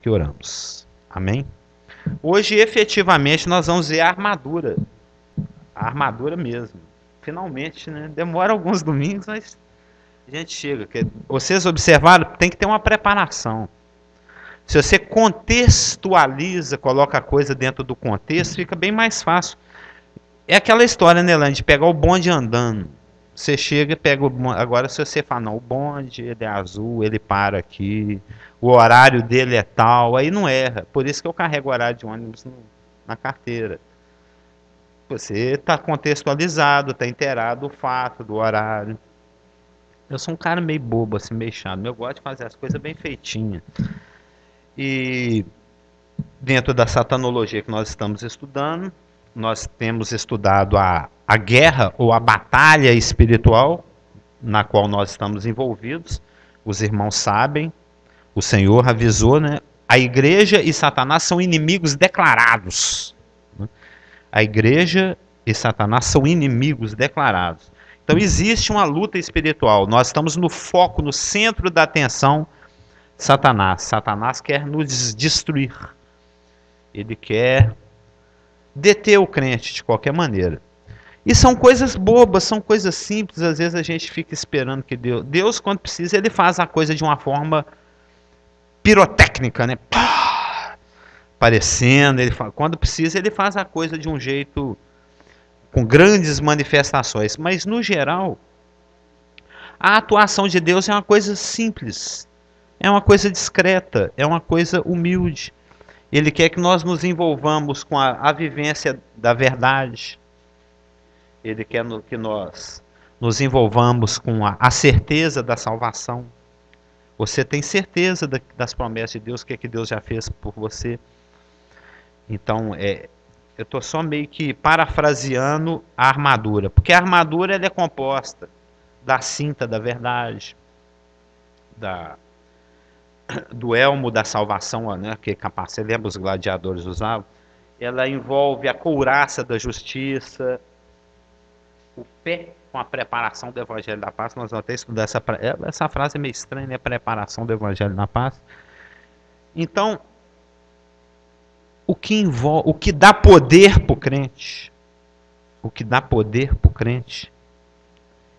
que oramos. Amém? Hoje, efetivamente, nós vamos ver a armadura. A armadura mesmo. Finalmente, né? Demora alguns domingos, mas a gente chega. Vocês observaram, tem que ter uma preparação. Se você contextualiza, coloca a coisa dentro do contexto, fica bem mais fácil. É aquela história, né, Lane, de pegar o bonde andando. Você chega e pega o bonde. Agora, se você fala, não, o bonde ele é azul, ele para aqui, o horário dele é tal, aí não erra. Por isso que eu carrego o horário de ônibus na carteira. Você está contextualizado, está inteirado do fato, do horário. Eu sou um cara meio bobo, assim, meio chato. Eu gosto de fazer as coisas bem feitinhas. E dentro da satanologia que nós estamos estudando, nós temos estudado a guerra ou a batalha espiritual na qual nós estamos envolvidos. Os irmãos sabem, o Senhor avisou, né? A igreja e Satanás são inimigos declarados. A igreja e Satanás são inimigos declarados. Então existe uma luta espiritual. Nós estamos no foco, no centro da atenção, Satanás. Satanás quer nos destruir. Ele quer deter o crente de qualquer maneira. E são coisas bobas, são coisas simples. Às vezes a gente fica esperando que Deus, quando precisa, ele faz a coisa de uma forma pirotécnica, né? Pá! Aparecendo. Quando precisa, ele faz a coisa de um jeito com grandes manifestações. Mas, no geral, a atuação de Deus é uma coisa simples. É uma coisa discreta. É uma coisa humilde. Ele quer que nós nos envolvamos com a vivência da verdade. Ele quer que nós nos envolvamos com a certeza da salvação. Você tem certeza das promessas de Deus, o que é que Deus já fez por você. Então, eu estou só meio que parafraseando a armadura. Porque a armadura ela é composta da cinta da verdade, do elmo da salvação, né, que capacete, lembra os gladiadores usavam? Ela envolve a couraça da justiça, o pé com a preparação do Evangelho da Paz. Nós vamos até estudar essa frase é meio estranha, né? Preparação do Evangelho da Paz. Então, o que dá poder para o crente,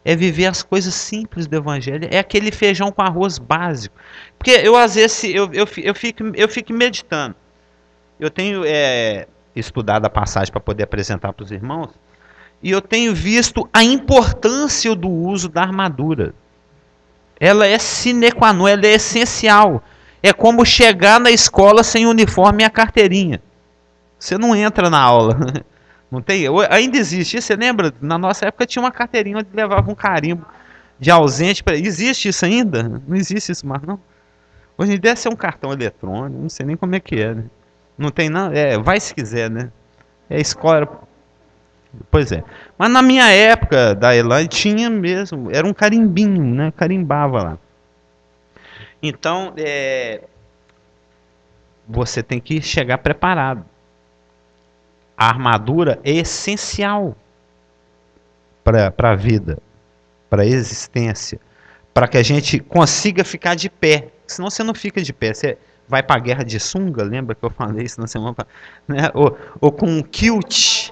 é viver as coisas simples do Evangelho. É aquele feijão com arroz básico. Porque eu, às vezes, eu fico meditando. Eu tenho estudado a passagem para poder apresentar para os irmãos. E eu tenho visto a importância do uso da armadura. Ela é sine qua non, ela é essencial. É como chegar na escola sem uniforme e a carteirinha. Você não entra na aula. Não tem? Ainda existe isso, você lembra? Na nossa época tinha uma carteirinha onde levava um carimbo de ausente. Existe isso ainda? Não existe isso mais, não. Hoje em dia deve ser um cartão eletrônico, não sei nem como é que é, né? Não tem nada. Vai se quiser, né? É escola. Pois é. Mas na minha época da Elaine tinha mesmo, era um carimbinho, né? Carimbava lá. Então, você tem que chegar preparado. A armadura é essencial para a vida, para a existência, para que a gente consiga ficar de pé. Senão você não fica de pé. Você vai para a guerra de sunga, lembra que eu falei isso na semana passada? Né? Ou com um kilt.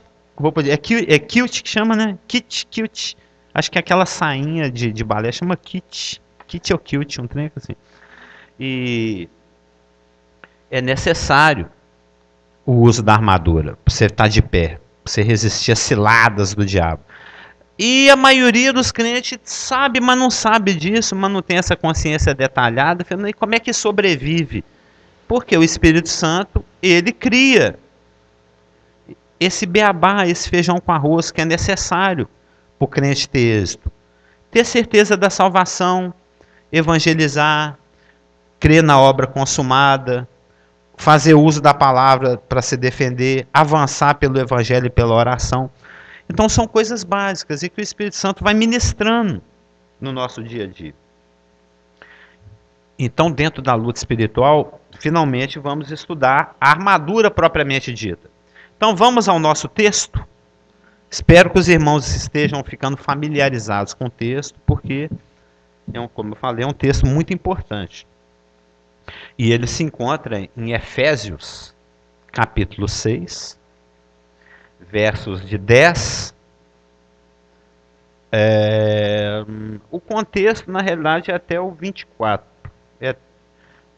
É kilt que chama, né? Kilt. Acho que é aquela sainha de balé chama kit. Kit ou kilt, um trem assim. E é necessário o uso da armadura para você estar de pé, para você resistir às ciladas do diabo. E a maioria dos crentes sabe, mas não sabe disso, mas não tem essa consciência detalhada. E como é que sobrevive? Porque o Espírito Santo, ele cria esse beabá, esse feijão com arroz que é necessário para o crente ter êxito. Ter certeza da salvação, evangelizar, crer na obra consumada, fazer uso da palavra para se defender, avançar pelo evangelho e pela oração. Então são coisas básicas e que o Espírito Santo vai ministrando no nosso dia a dia. Então, dentro da luta espiritual, finalmente vamos estudar a armadura propriamente dita. Então vamos ao nosso texto. Espero que os irmãos estejam ficando familiarizados com o texto, porque, como eu falei, é um texto muito importante. E ele se encontra em Efésios, capítulo 6, versos de 10. O contexto, na realidade, é até o 24. É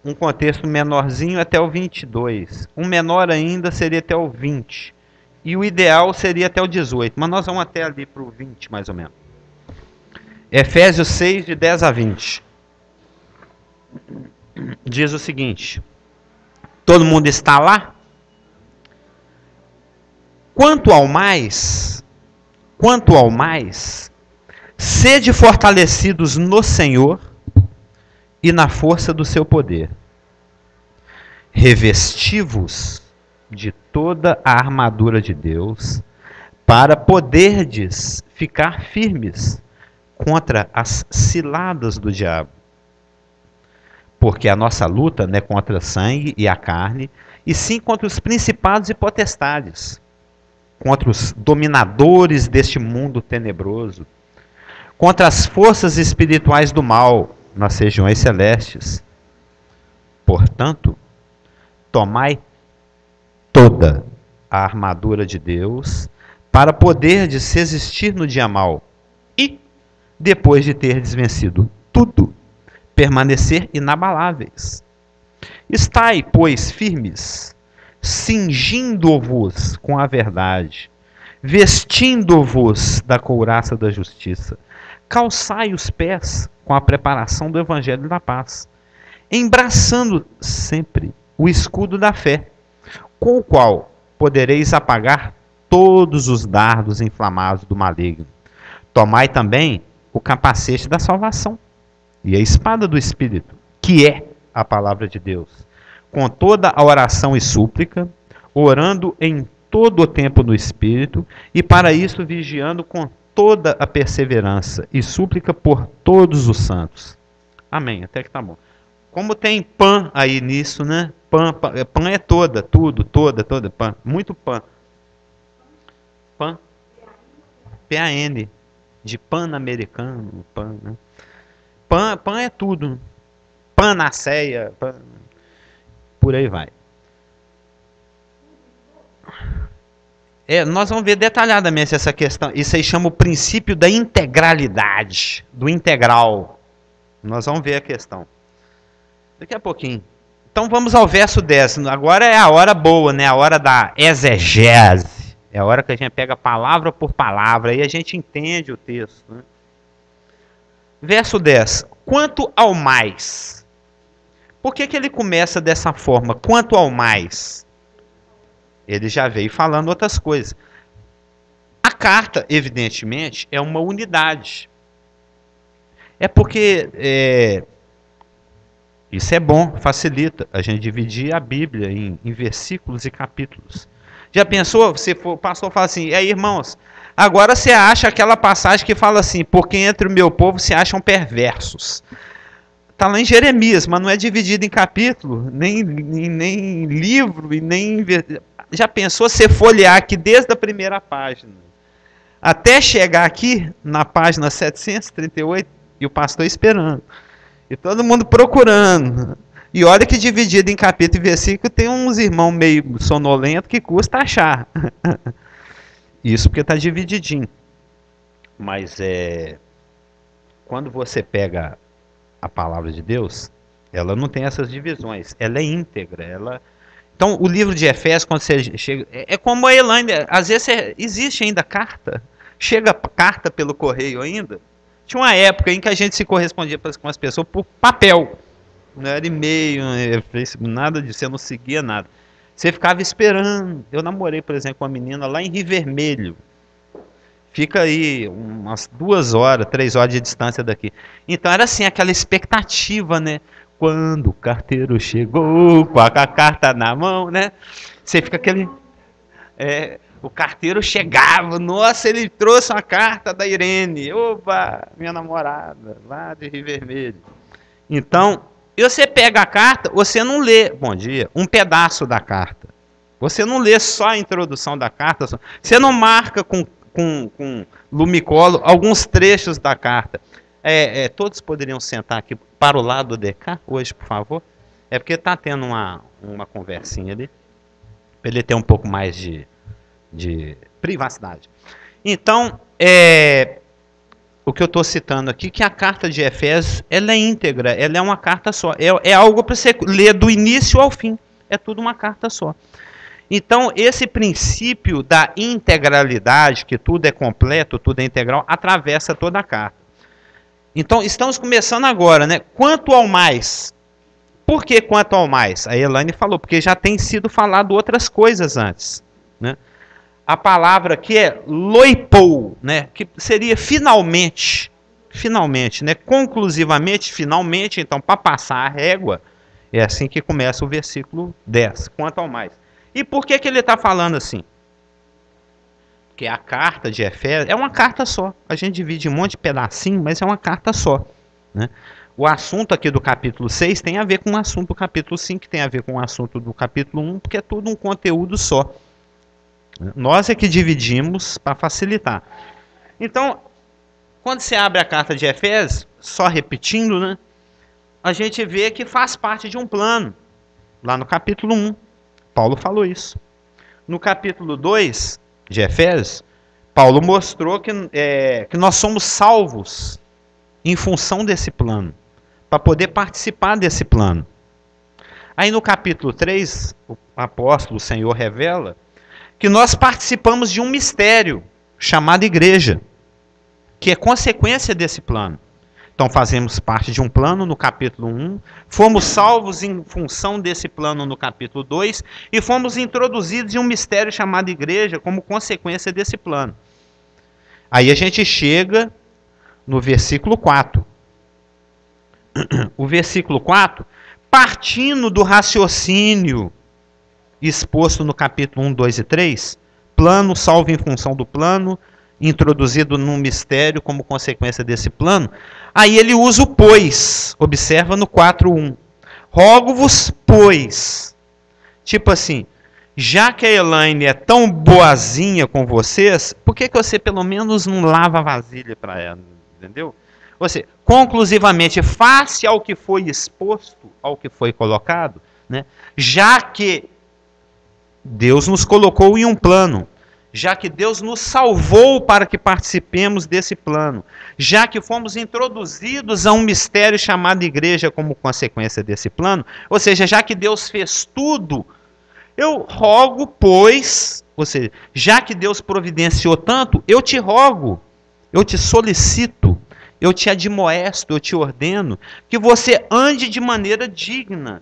um contexto menorzinho até o 22. Um menor ainda seria até o 20. E o ideal seria até o 18. Mas nós vamos até ali para o 20, mais ou menos. Efésios 6, de 10 a 20. Diz o seguinte. Todo mundo está lá? Quanto ao mais, sede fortalecidos no Senhor e na força do seu poder. Revesti-vos de toda a armadura de Deus, para poderdes ficar firmes contra as ciladas do diabo. Porque a nossa luta não é contra o sangue e a carne, e sim contra os principados e potestades, contra os dominadores deste mundo tenebroso, contra as forças espirituais do mal nas regiões celestes. Portanto, tomai toda a armadura de Deus, para poderdes resistir no dia mau, e, depois de terdes vencido tudo, permanecer inabaláveis. Estai, pois, firmes, cingindo-vos com a verdade, vestindo-vos da couraça da justiça, calçai os pés com a preparação do evangelho da paz, embraçando sempre o escudo da fé, com o qual podereis apagar todos os dardos inflamados do maligno. Tomai também o capacete da salvação e a espada do Espírito, que é a palavra de Deus, com toda a oração e súplica, orando em todo o tempo no Espírito, e para isso vigiando com toda a perseverança e súplica por todos os santos. Amém, até que tá bom. Como tem pan aí nisso, né? Pan é toda, tudo, toda, pan. Muito pan. Pan. P-A-N. De pan-americano, pan, né? Pan é tudo. Panaceia, pan. Por aí vai. Nós vamos ver detalhadamente essa questão. Isso aí chama o princípio da integralidade, do integral. Nós vamos ver a questão daqui a pouquinho. Então vamos ao verso 10. Agora é a hora boa, né? A hora da exegese. É a hora que a gente pega palavra por palavra e a gente entende o texto, né? Verso 10. Quanto ao mais. Por que ele começa dessa forma? Quanto ao mais. Ele já veio falando outras coisas. A carta, evidentemente, é uma unidade. É porque isso é bom, facilita a gente dividir a Bíblia em versículos e capítulos. Já pensou? O pastor fala assim, e aí, irmãos, agora você acha aquela passagem que fala assim, porque entre o meu povo se acham perversos. Está lá em Jeremias, mas não é dividido em capítulo, nem livro, e nem... Já pensou você folhear aqui desde a primeira página, até chegar aqui na página 738, e o pastor esperando, e todo mundo procurando. E olha que dividido em capítulo e versículo tem uns irmãos meio sonolentos que custa achar. Isso porque está divididinho. Mas quando você pega a palavra de Deus, ela não tem essas divisões. Ela é íntegra. Então, o livro de Efésios, quando você chega... É como a Elaine, às vezes existe ainda carta. Chega carta pelo correio ainda. Tinha uma época em que a gente se correspondia com as pessoas por papel. Não era e-mail, nada disso, você não seguia nada. Você ficava esperando. Eu namorei, por exemplo, com uma menina lá em Rio Vermelho. Fica aí umas 2 horas, 3 horas de distância daqui. Então era assim, aquela expectativa, né? Quando o carteiro chegou com a carta na mão, né? Você fica aquele... o carteiro chegava, nossa, ele trouxe uma carta da Irene. Opa, minha namorada, lá de Rio Vermelho. Então... E você pega a carta, você não lê, bom dia, um pedaço da carta. Você não lê só a introdução da carta, você não marca com lumicolo alguns trechos da carta. Todos poderiam sentar aqui para o lado de cá, hoje, por favor. É porque está tendo uma conversinha ali, para ele ter um pouco mais de privacidade. Então, o que eu estou citando aqui, que a carta de Efésios, ela é íntegra, ela é uma carta só. É algo para você ler do início ao fim. É tudo uma carta só. Então, esse princípio da integralidade, que tudo é completo, tudo é integral, atravessa toda a carta. Então, estamos começando agora, né? Quanto ao mais. Por que quanto ao mais? A Elaine falou, porque já tem sido falado outras coisas antes, né? A palavra aqui é loipou, né? Que seria finalmente, né? Conclusivamente, finalmente. Então, para passar a régua, é assim que começa o versículo 10, quanto ao mais. E por que ele está falando assim? Porque a carta de Efésios é uma carta só. A gente divide em um monte de pedacinho, mas é uma carta só, né? O assunto aqui do capítulo 6 tem a ver com o assunto do capítulo 5, que tem a ver com o assunto do capítulo 1, porque é tudo um conteúdo só. Nós é que dividimos para facilitar. Então, quando você abre a carta de Efésios, só repetindo, né, a gente vê que faz parte de um plano. Lá no capítulo 1, Paulo falou isso. No capítulo 2 de Efésios, Paulo mostrou que nós somos salvos em função desse plano, para poder participar desse plano. Aí no capítulo 3, o apóstolo, o Senhor, revela que nós participamos de um mistério chamado igreja, que é consequência desse plano. Então fazemos parte de um plano no capítulo 1, fomos salvos em função desse plano no capítulo 2 e fomos introduzidos em um mistério chamado igreja como consequência desse plano. Aí a gente chega no versículo 4. O versículo 4, partindo do raciocínio exposto no capítulo 1, 2 e 3, plano, salvo em função do plano, introduzido num mistério como consequência desse plano, aí ele usa o pois, observa no 4:1. Rogo-vos, pois. Tipo assim, já que a Elaine é tão boazinha com vocês, por que você pelo menos não lava a vasilha para ela? Entendeu? Ou seja, conclusivamente, face ao que foi exposto, ao que foi colocado, né, já que Deus nos colocou em um plano, já que Deus nos salvou para que participemos desse plano, já que fomos introduzidos a um mistério chamado igreja como consequência desse plano, ou seja, já que Deus fez tudo, eu rogo, pois, ou seja, já que Deus providenciou tanto, eu te rogo, eu te solicito, eu te admoesto, eu te ordeno, que você ande de maneira digna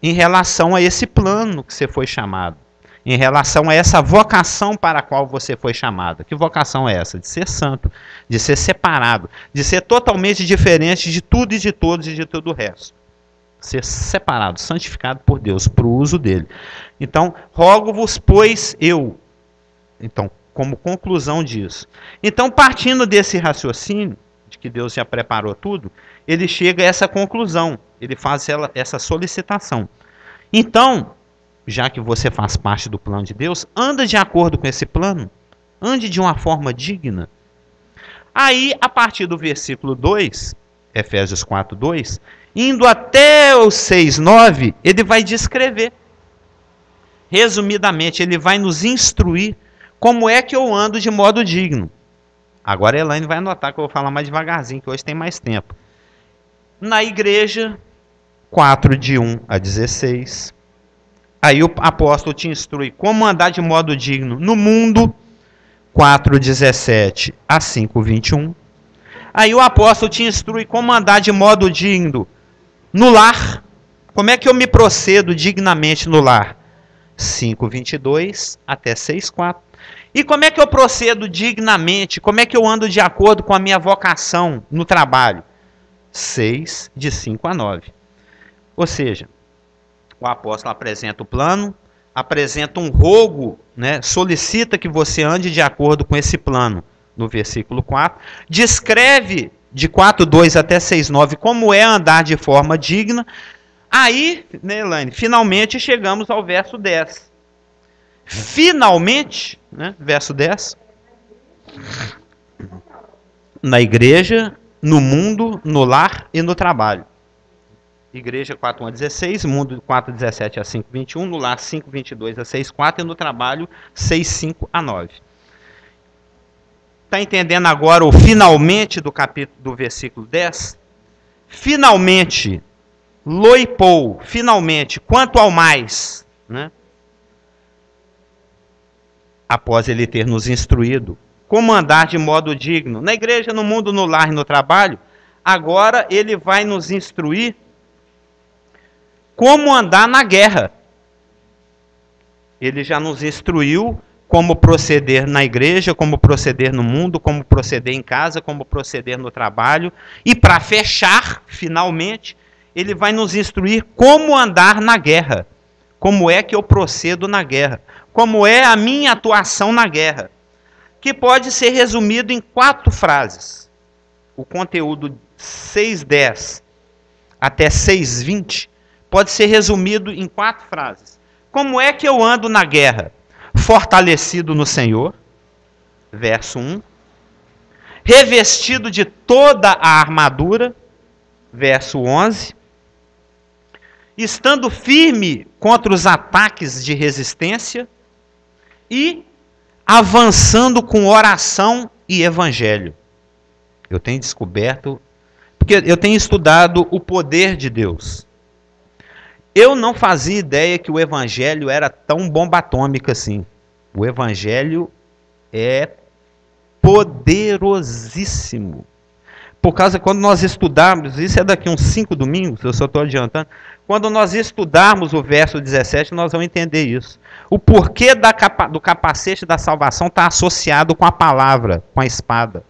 em relação a esse plano que você foi chamado, em relação a essa vocação para a qual você foi chamado. Que vocação é essa? De ser santo, de ser separado, de ser totalmente diferente de tudo e de todos e de todo o resto. Ser separado, santificado por Deus, para o uso dele. Então, rogo-vos, pois eu. Então, como conclusão disso. Então, partindo desse raciocínio, de que Deus já preparou tudo, ele chega a essa conclusão, ele faz essa solicitação. Então, já que você faz parte do plano de Deus, anda de acordo com esse plano, ande de uma forma digna. Aí, a partir do versículo 2, Efésios 4:2, indo até o 6:9, ele vai descrever. Resumidamente, ele vai nos instruir como é que eu ando de modo digno. Agora a Elaine vai anotar que eu vou falar mais devagarzinho, que hoje tem mais tempo. Na igreja, 4:1-16. Aí o apóstolo te instrui como andar de modo digno no mundo, 4:17-5:21. Aí o apóstolo te instrui como andar de modo digno no lar. Como é que eu me procedo dignamente no lar? 5:22-6:4. E como é que eu procedo dignamente? Como é que eu ando de acordo com a minha vocação no trabalho? 6:5-9. Ou seja, o apóstolo apresenta o plano, apresenta um rogo, né, solicita que você ande de acordo com esse plano, no versículo 4. Descreve de 4:2-6:9 como é andar de forma digna. Aí, né, Elaine, finalmente chegamos ao verso 10. Finalmente, né, verso 10, na igreja, no mundo, no lar e no trabalho. Igreja 4:1 a 16, Mundo 4:17 a 5:21, no Lar 5:22 a 6:4 e no Trabalho 6:5 a 9. Está entendendo agora o finalmente do capítulo do versículo 10? Finalmente, loipou, finalmente, quanto ao mais, né? Após ele ter nos instruído como andar de modo digno, na igreja, no mundo, no lar e no trabalho, agora ele vai nos instruir como andar na guerra. Ele já nos instruiu como proceder na igreja, como proceder no mundo, como proceder em casa, como proceder no trabalho. E para fechar, finalmente, ele vai nos instruir como andar na guerra. Como é que eu procedo na guerra? Como é a minha atuação na guerra? Que pode ser resumido em 4 frases. O conteúdo 6:10 até 6:20 pode ser resumido em 4 frases. Como é que eu ando na guerra? Fortalecido no Senhor, verso 1. Revestido de toda a armadura, verso 11. Estando firme contra os ataques de resistência e avançando com oração e evangelho. Eu tenho descoberto, porque eu tenho estudado o poder de Deus. Eu não fazia ideia que o evangelho era tão bomba atômica assim. O evangelho é poderosíssimo. Por causa, quando nós estudarmos, isso é daqui uns 5 domingos, eu só estou adiantando, quando nós estudarmos o verso 17, nós vamos entender isso. O porquê do capacete da salvação está associado com a palavra, com a espada.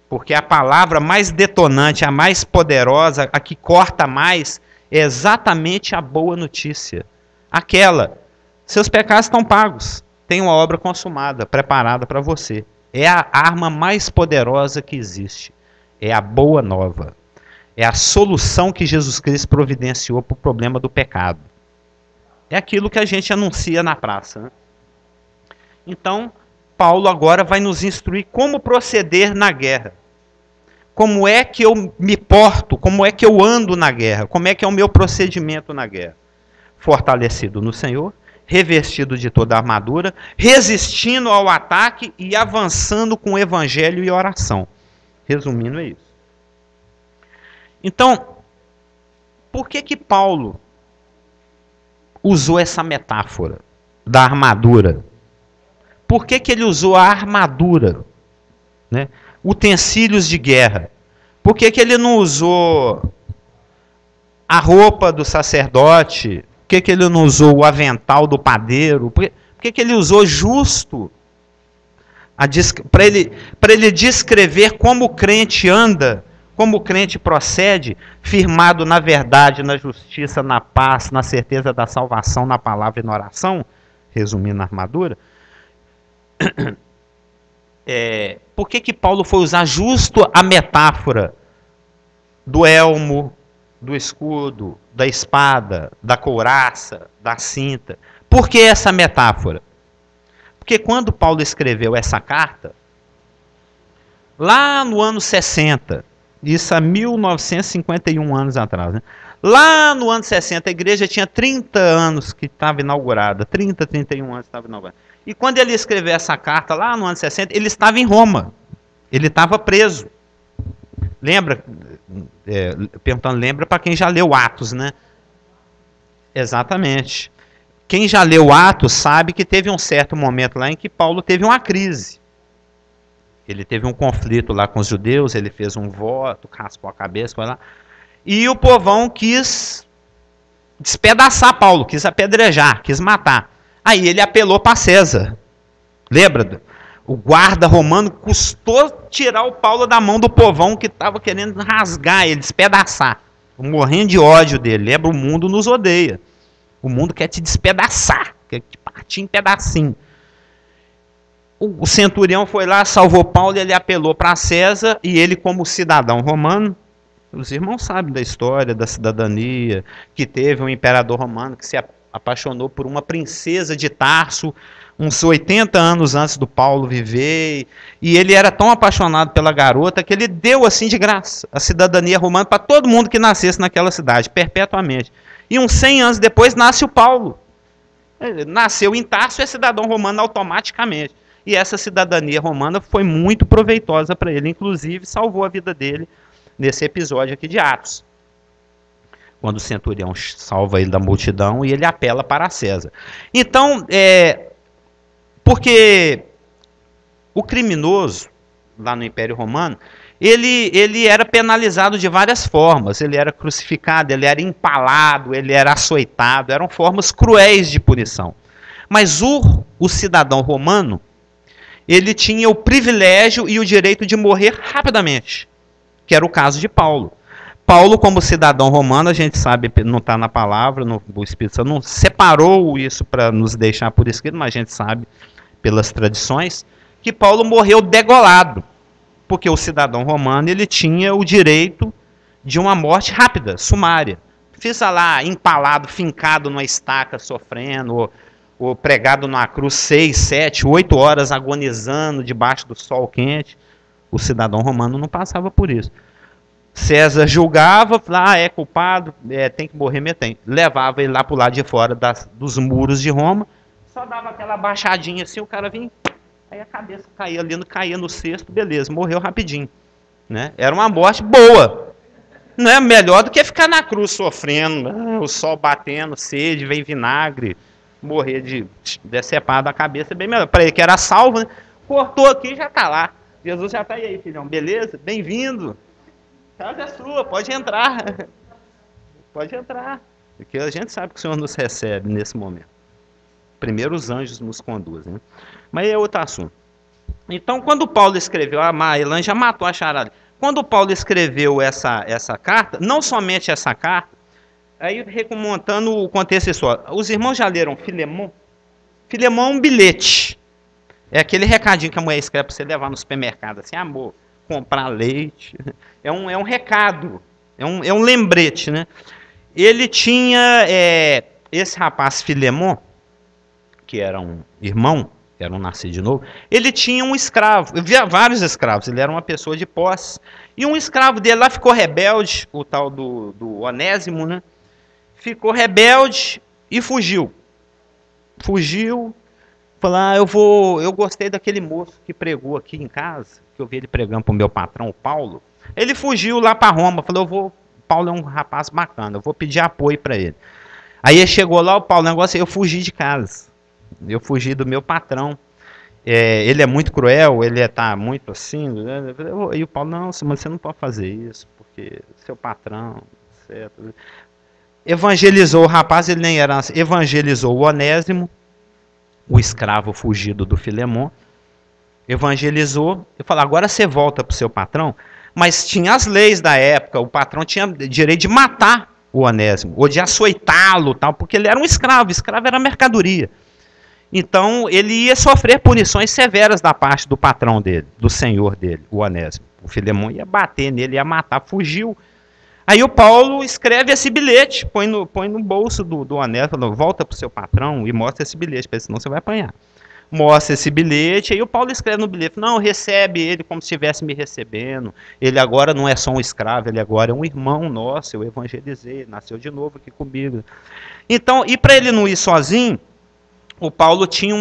Porque a palavra mais detonante, a mais poderosa, a que corta mais, é exatamente a boa notícia. Aquela, seus pecados estão pagos, tem uma obra consumada, preparada para você. É a arma mais poderosa que existe. É a boa nova. É a solução que Jesus Cristo providenciou para o problema do pecado. É aquilo que a gente anuncia na praça, né? Então, Paulo agora vai nos instruir como proceder na guerra. Como é que eu me porto, como é que eu ando na guerra, como é que é o meu procedimento na guerra. Fortalecido no Senhor, revestido de toda a armadura, resistindo ao ataque e avançando com o evangelho e oração. Resumindo, é isso. Então, por que Paulo usou essa metáfora da armadura? Por que ele usou a armadura, né? Utensílios de guerra? Por que ele não usou a roupa do sacerdote? Por que ele não usou o avental do padeiro? Por que ele usou justo? Para ele descrever como o crente anda, como o crente procede, firmado na verdade, na justiça, na paz, na certeza da salvação, na palavra e na oração, resumindo a armadura. Por que Paulo foi usar justo a metáfora do elmo, do escudo, da espada, da couraça, da cinta? Por que essa metáfora? Porque quando Paulo escreveu essa carta, lá no ano 60, isso há 1951 anos atrás, né? Lá no ano 60, a igreja tinha 30 anos que estava inaugurada, 31 anos que estava inaugurada. E quando ele escreveu essa carta, lá no ano 60, ele estava em Roma, ele estava preso. Lembra? Perguntando, lembra para quem já leu Atos, né? Exatamente. Quem já leu Atos sabe que teve um certo momento lá em que Paulo teve uma crise. Ele teve um conflito lá com os judeus, ele fez um voto, raspou a cabeça, foi lá. E o povão quis despedaçar Paulo, quis apedrejar, quis matar. Aí ele apelou para César. Lembra? O guarda romano custou tirar o Paulo da mão do povão que estava querendo rasgar ele, despedaçar. Morrendo de ódio dele. Lembra? O mundo nos odeia. O mundo quer te despedaçar, quer te partir em pedacinho. O centurião foi lá, salvou Paulo e ele apelou para César, e ele, como cidadão romano, os irmãos sabem da história da cidadania, que teve um imperador romano que se apaixonou por uma princesa de Tarso, uns 80 anos antes do Paulo viver, e ele era tão apaixonado pela garota que ele deu assim de graça a cidadania romana para todo mundo que nascesse naquela cidade, perpetuamente. E uns 100 anos depois nasce o Paulo. Ele nasceu em Tarso e é cidadão romano automaticamente. E essa cidadania romana foi muito proveitosa para ele, inclusive salvou a vida dele nesse episódio aqui de Atos. Quando o centurião salva ele da multidão e ele apela para César. Então, porque o criminoso, lá no Império Romano, ele era penalizado de várias formas. Ele era crucificado, ele era empalado, ele era açoitado. Eram formas cruéis de punição. Mas o cidadão romano, ele tinha o privilégio e o direito de morrer rapidamente, que era o caso de Paulo. Paulo, como cidadão romano, a gente sabe, não está na palavra, o Espírito Santo não separou isso para nos deixar por escrito, mas a gente sabe, pelas tradições, que Paulo morreu degolado, porque o cidadão romano ele tinha o direito de uma morte rápida, sumária. Fica lá empalado, fincado numa estaca, sofrendo, ou pregado numa cruz 6, 7, 8 horas, agonizando debaixo do sol quente. O cidadão romano não passava por isso. César julgava, falava, é culpado, tem que morrer, tem. Levava ele lá para o lado de fora dos muros de Roma, só dava aquela baixadinha assim, o cara vinha, aí a cabeça caía ali, caía no cesto, beleza, morreu rapidinho. Né? Era uma morte boa. Não é melhor do que ficar na cruz sofrendo, o sol batendo, sede, vem vinagre, morrer de decepado da cabeça, bem melhor. Para ele que era salvo, né? Cortou aqui e já está lá. Jesus já está aí, filhão, beleza? Bem-vindo. A casa é sua, pode entrar. Pode entrar. Porque a gente sabe que o Senhor nos recebe nesse momento. Primeiro os anjos nos conduzem. Né? Mas é outro assunto. Então, quando Paulo escreveu, a Elan já matou a charada. Quando Paulo escreveu essa carta, não somente essa carta, aí remontando o contexto histórico. Os irmãos já leram Filemão? Filemão é um bilhete. É aquele recadinho que a mulher escreve para você levar no supermercado, assim, amor, comprar leite. É um recado, é um lembrete, né? Ele tinha, esse rapaz Filemão, que era um irmão, que era um nascido de novo, ele tinha um escravo, eu via vários escravos, ele era uma pessoa de posse, e um escravo dele lá ficou rebelde, o tal do Onésimo, né? Ficou rebelde e fugiu. Fugiu, falou, eu gostei daquele moço que pregou aqui em casa, que eu vi ele pregando para o meu patrão, o Paulo. Ele fugiu lá para Roma, falou, Paulo é um rapaz bacana, eu vou pedir apoio para ele. Aí ele chegou lá, o Paulo, negócio, eu fugi de casa, eu fugi do meu patrão. Ele é muito cruel, ele está muito assim. E o Paulo, não, mas você não pode fazer isso, porque seu patrão, certo? Evangelizou o rapaz, ele nem era, evangelizou o Onésimo, o escravo fugido do Filemão, evangelizou, e falou, agora você volta para o seu patrão, mas tinha as leis da época, o patrão tinha direito de matar o Onésimo, ou de açoitá-lo, tal, porque ele era um escravo era mercadoria. Então, ele ia sofrer punições severas da parte do patrão dele, do senhor dele, o Onésimo. O Filemão ia bater nele, ia matar, fugiu. Aí o Paulo escreve esse bilhete, põe no bolso do Onésimo, falando, volta para o seu patrão e mostra esse bilhete, para ele, senão você vai apanhar. Mostra esse bilhete, aí o Paulo escreve no bilhete, não, recebe ele como se estivesse me recebendo, ele agora não é só um escravo, ele agora é um irmão nosso, eu evangelizei, nasceu de novo aqui comigo. Então, e para ele não ir sozinho, o Paulo tinha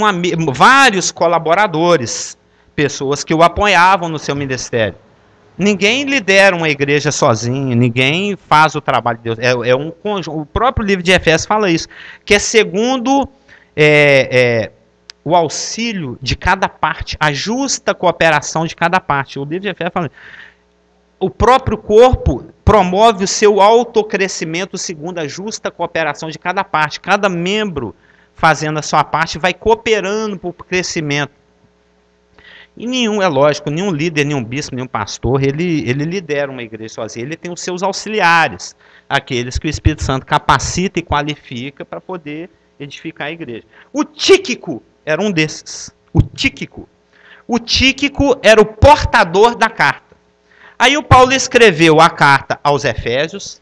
vários colaboradores, pessoas que o apoiavam no seu ministério. Ninguém lidera uma igreja sozinho, ninguém faz o trabalho de Deus. Um conjunto. O próprio livro de Efésios fala isso, que é segundo o auxílio de cada parte, a justa cooperação de cada parte. O livro de Efésios fala o próprio corpo promove o seu autocrescimento segundo a justa cooperação de cada parte. Cada membro fazendo a sua parte vai cooperando para o crescimento. E nenhum líder, nenhum bispo, nenhum pastor, ele lidera uma igreja sozinho. Ele tem os seus auxiliares, aqueles que o Espírito Santo capacita e qualifica para poder edificar a igreja. O Tíquico era um desses. O Tíquico era o portador da carta. Aí o Paulo escreveu a carta aos Efésios,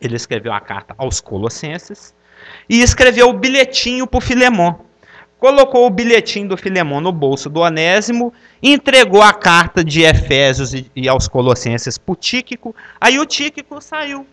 ele escreveu a carta aos Colossenses, e escreveu o bilhetinho para o Filemão. colocou o bilhetinho do Filemão no bolso do Onésimo, entregou a carta de Efésios e aos Colossenses para o Tíquico, aí o Tíquico saiu.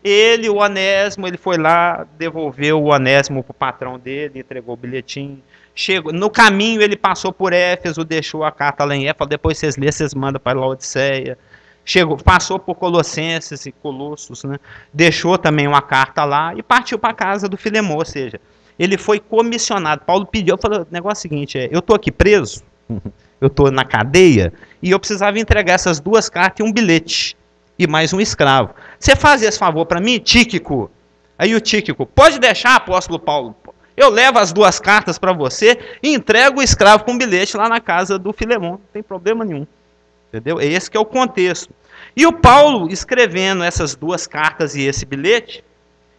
Ele, o Onésimo, ele foi lá, devolveu o Onésimo para o patrão dele, entregou o bilhetinho. Chegou, no caminho ele passou por Éfeso, deixou a carta lá em Éfeso, depois vocês lêem, vocês mandam para Laodiceia. Chegou, passou por Colossenses e Colossos, né? Deixou também uma carta lá e partiu para a casa do Filemão, ou seja, ele foi comissionado. Paulo pediu, falou, o negócio é o seguinte, eu estou aqui preso, eu estou na cadeia, e eu precisava entregar essas 2 cartas e um bilhete, e mais um escravo. Você faz esse favor para mim, Tíquico? Aí o Tíquico, pode deixar, apóstolo Paulo, eu levo as 2 cartas para você e entrego o escravo com bilhete lá na casa do Filemão, não tem problema nenhum. Entendeu? Esse que é o contexto. E o Paulo, escrevendo essas 2 cartas e esse bilhete,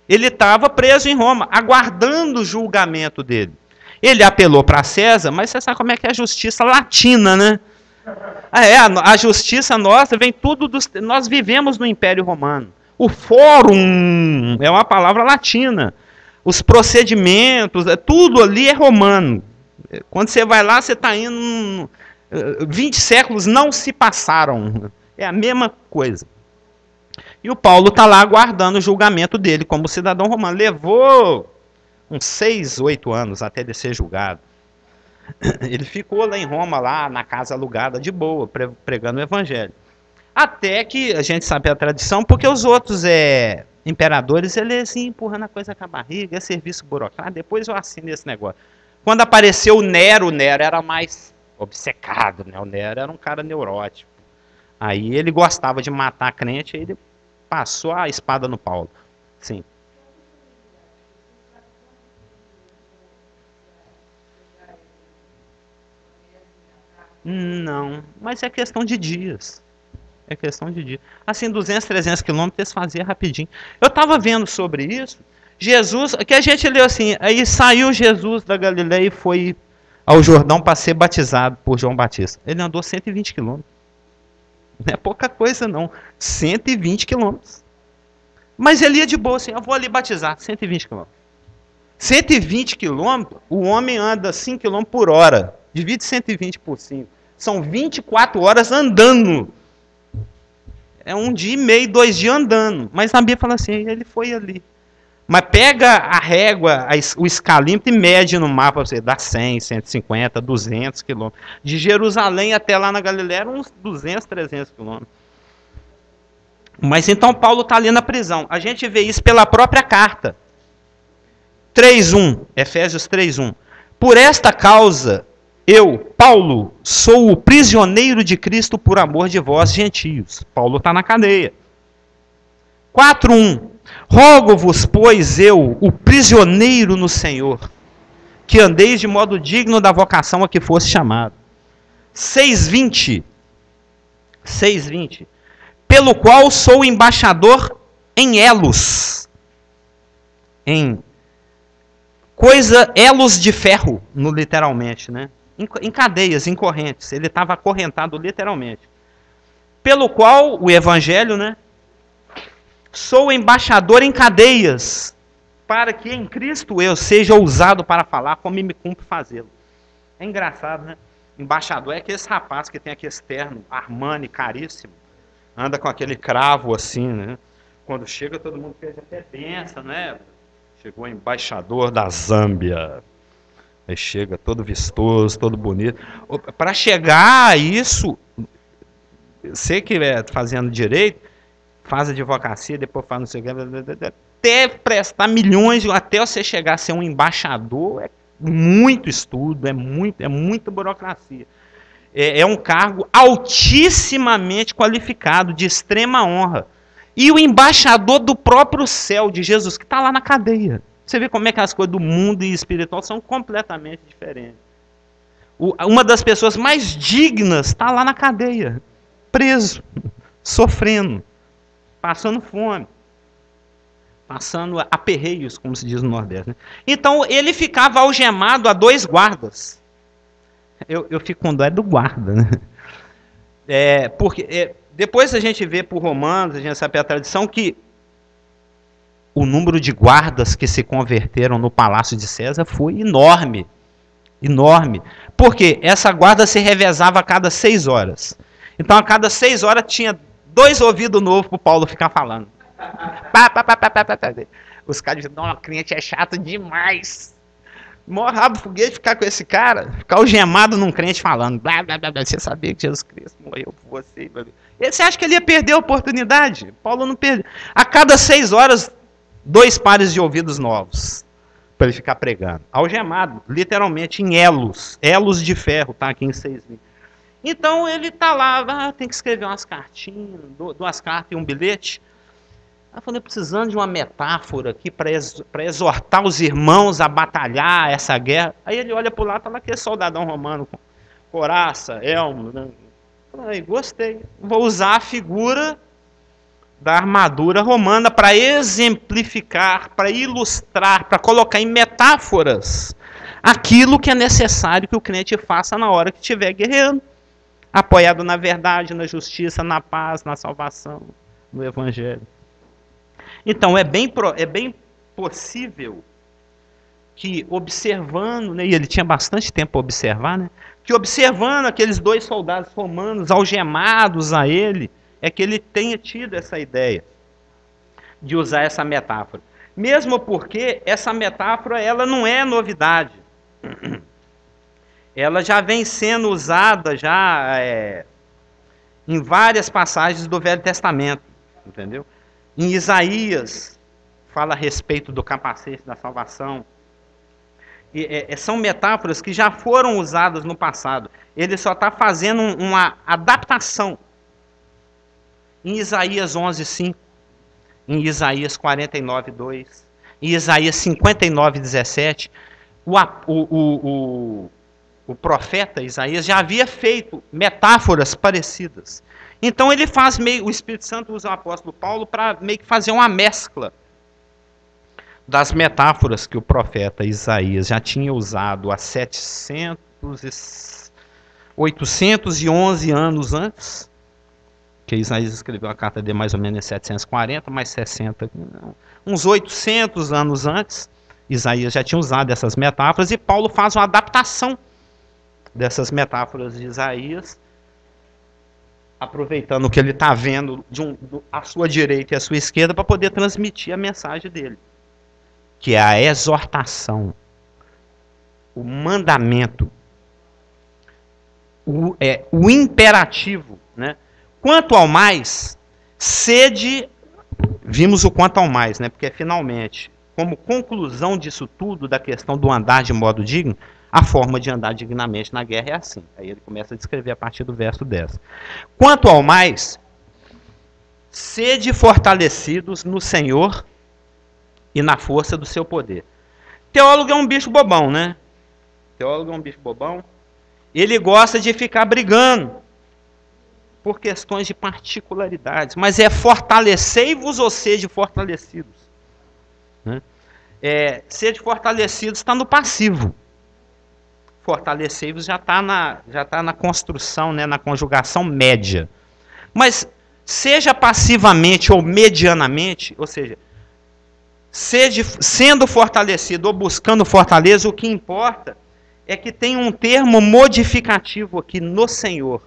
ele estava preso em Roma, aguardando o julgamento dele. Ele apelou para César, mas você sabe como é que é a justiça latina, né? A justiça nossa vem tudo dos... Nós vivemos no Império Romano. O fórum é uma palavra latina. Os procedimentos, tudo ali é romano. Quando você vai lá, você está indo... 20 séculos não se passaram. É a mesma coisa. E o Paulo está lá aguardando o julgamento dele como cidadão romano. Levou uns 6, 8 anos até ele ser julgado. Ele ficou lá em Roma, lá na casa alugada, de boa, pregando o evangelho. Até que, a gente sabe a tradição, porque os outros imperadores, eles assim, empurrando a coisa com a barriga, é serviço burocrático, depois eu assino esse negócio. Quando apareceu o Nero era mais obcecado, né? O Nero era um cara neurótico. Aí ele gostava de matar crente, aí ele passou a espada no Paulo. Sim. Não, mas é questão de dias. É questão de dias. Assim, 200, 300 quilômetros eles faziam rapidinho. Eu estava vendo sobre isso. Jesus, que a gente leu assim, aí saiu Jesus da Galileia e foi ao Jordão para ser batizado por João Batista. Ele andou 120 quilômetros. Não é pouca coisa não. 120 quilômetros. Mas ele ia de boa assim, eu vou ali batizar. 120 quilômetros. 120 quilômetros, o homem anda 5 quilômetros por hora. Divide 120 por 5. São 24 horas andando. É 1 dia e meio, 2 dias andando. Mas a Bíblia fala assim, ele foi ali. Mas pega a régua, o escalímetro e mede no mapa, você dá 100, 150, 200 quilômetros. De Jerusalém até lá na Galileia, uns 200, 300 quilômetros. Mas então Paulo está ali na prisão. A gente vê isso pela própria carta. 3:1, Efésios 3:1. Por esta causa, eu, Paulo, sou o prisioneiro de Cristo por amor de vós, gentios. Paulo está na cadeia. 4:1. Rogo-vos, pois eu, o prisioneiro no Senhor, que andeis de modo digno da vocação a que fosse chamado. 6:20. Pelo qual sou embaixador em elos. Elos de ferro, literalmente, né? Em cadeias, em correntes. Ele estava acorrentado literalmente. Pelo qual, o evangelho, né? Sou embaixador em cadeias, para que em Cristo eu seja ousado para falar como me cumpre fazê-lo. É engraçado, né? Embaixador é aquele rapaz que tem aquele terno Armani caríssimo, anda com aquele cravo assim, né? Quando chega todo mundo fez até pensa, né? Chegou o embaixador da Zâmbia. Aí chega todo vistoso, todo bonito. Para chegar a isso, você que é fazendo direito, faz advocacia, depois faz não sei o que, até prestar milhões, até você chegar a ser um embaixador, é muito estudo, é muita burocracia. É um cargo altissimamente qualificado, de extrema honra. E o embaixador do próprio céu de Jesus, que está lá na cadeia. Você vê como é que as coisas do mundo e espiritual são completamente diferentes. Uma das pessoas mais dignas está lá na cadeia, preso, sofrendo, passando fome, passando aperreios, como se diz no Nordeste. Né? Então, ele ficava algemado a 2 guardas. Eu fico com dó do guarda. Né? Porque depois a gente vê por Romanos, a gente sabe a tradição, que o número de guardas que se converteram no palácio de César foi enorme. Enorme. Porque essa guarda se revezava a cada 6 horas. Então, a cada 6 horas tinha 2 ouvidos novos para o Paulo ficar falando. Os caras dizem, não, o cliente é chato demais. Mó rabo foguete ficar com esse cara, ficar algemado num crente falando, blá, blá, blá, blá, você sabia que Jesus Cristo morreu por você. Blá, blá. Você acha que ele ia perder a oportunidade? Paulo não perdeu. A cada 6 horas, 2 pares de ouvidos novos para ele ficar pregando. Algemado, literalmente em elos de ferro, tá aqui em 6.000. Então ele tá lá, tem que escrever umas cartinhas, 2 cartas e um bilhete. Eu falei, precisando de uma metáfora aqui para exortar os irmãos a batalhar essa guerra. Aí ele olha para o lado, tá lá aquele soldadão romano com couraça, elmo. Né? Falei, gostei. Vou usar a figura da armadura romana para exemplificar, para ilustrar, para colocar em metáforas aquilo que é necessário que o crente faça na hora que estiver guerreando. Apoiado na verdade, na justiça, na paz, na salvação, no evangelho. Então, é bem possível que observando, né, e ele tinha bastante tempo para observar, né, que observando aqueles 2 soldados romanos algemados a ele, é que ele tenha tido essa ideia de usar essa metáfora. Mesmo porque essa metáfora ela não é novidade. Ela já vem sendo usada em várias passagens do Velho Testamento, entendeu? Em Isaías, fala a respeito do capacete da salvação. São metáforas que já foram usadas no passado. Ele só está fazendo uma adaptação. Em Isaías 11:5, em Isaías 49:2, em Isaías 59:17, o profeta Isaías já havia feito metáforas parecidas. Então ele faz o Espírito Santo usa o apóstolo Paulo para meio que fazer uma mescla das metáforas que o profeta Isaías já tinha usado há 811 anos antes, que Isaías escreveu a carta dele mais ou menos em 740, mais 60, uns 800 anos antes, Isaías já tinha usado essas metáforas e Paulo faz uma adaptação dessas metáforas de Isaías, aproveitando o que ele está vendo à sua direita e à sua esquerda para poder transmitir a mensagem dele, que é a exortação, o mandamento, o imperativo. Né? Quanto ao mais, sede, vimos o quanto ao mais, né? Porque finalmente, como conclusão disso tudo, da questão do andar de modo digno, a forma de andar dignamente na guerra é assim. Aí ele começa a descrever a partir do verso 10. Quanto ao mais, sede fortalecidos no Senhor e na força do seu poder. Teólogo é um bicho bobão, né? Teólogo é um bicho bobão. Ele gosta de ficar brigando por questões de particularidades. Mas é fortalecei-vos ou sede fortalecidos. Né? Sede fortalecidos está no passivo. Fortalecei-vos já está na construção, né, na conjugação média. Mas seja passivamente ou medianamente, ou seja, sendo fortalecido ou buscando fortaleza, o que importa é que tem um termo modificativo aqui, no Senhor.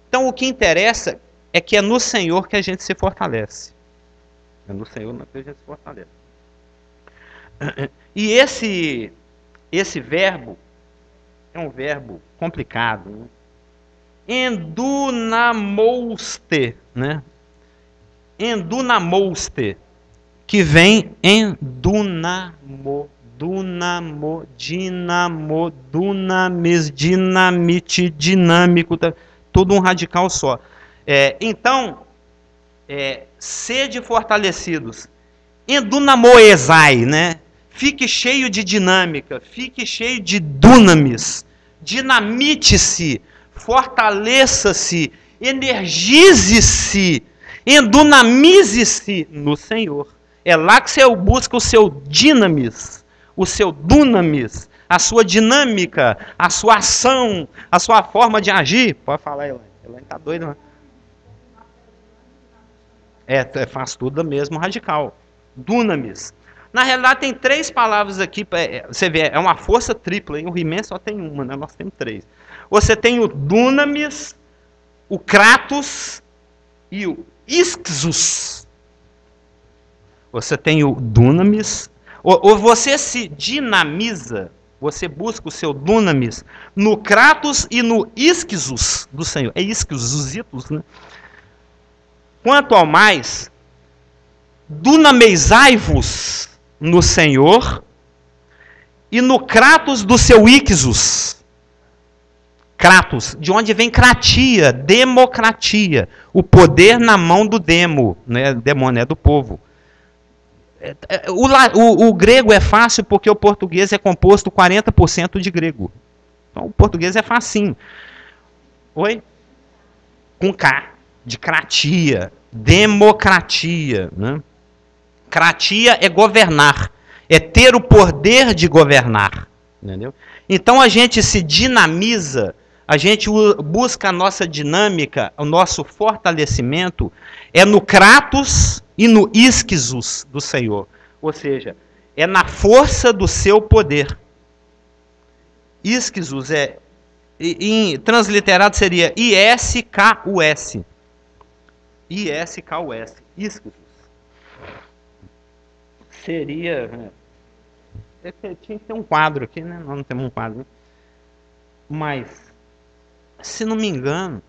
Então o que interessa é que é no Senhor que a gente se fortalece. É no Senhor que a gente se fortalece. E esse verbo é um verbo complicado. Né? Endunamouste, né? Endunamouste, que vem endunamo, dunamo, dinamo, dunamis, dinamite, dinâmico, tudo um radical só. Então, sede fortalecidos, endunamoesai, né? Fique cheio de dinâmica, fique cheio de dunamis, dinamite-se, fortaleça-se, energize-se, endunamize-se no Senhor. É lá que você busca o seu dinamis, o seu dunamis, a sua dinâmica, a sua ação, a sua forma de agir. Pode falar, Elaine. Elaine tá doida, né? Faz tudo mesmo radical. Dunamis. Na realidade, tem 3 palavras aqui. Você vê, é uma força tripla, hein? O He-Man só tem uma, né? Nós temos 3. Você tem o Dunamis, o Kratos e o Ixus. Você tem o Dunamis. Ou você se dinamiza, você busca o seu Dunamis no Kratos e no Ixus do Senhor. É Ixus, os itos, né? Quanto ao mais, dunamizai-vos no Senhor e no Kratos do seu Ixus. Kratos, de onde vem kratia, democratia, o poder na mão do demo, né? Demônio é do povo. O grego é fácil porque o português é composto 40% de grego. Então o português é facinho. Oi? Com K, de kratia, democratia, né? Kratia é governar, é ter o poder de governar, entendeu? Então a gente se dinamiza, a gente busca a nossa dinâmica, o nosso fortalecimento é no Kratos e no Ixus do Senhor, ou seja, é na força do seu poder. Ixus transliterado seria I-S-K-U-S. I-S-K-U-S. Ixus. Seria... tinha que ter um quadro aqui, né? Nós não temos um quadro. Mas, se não me engano,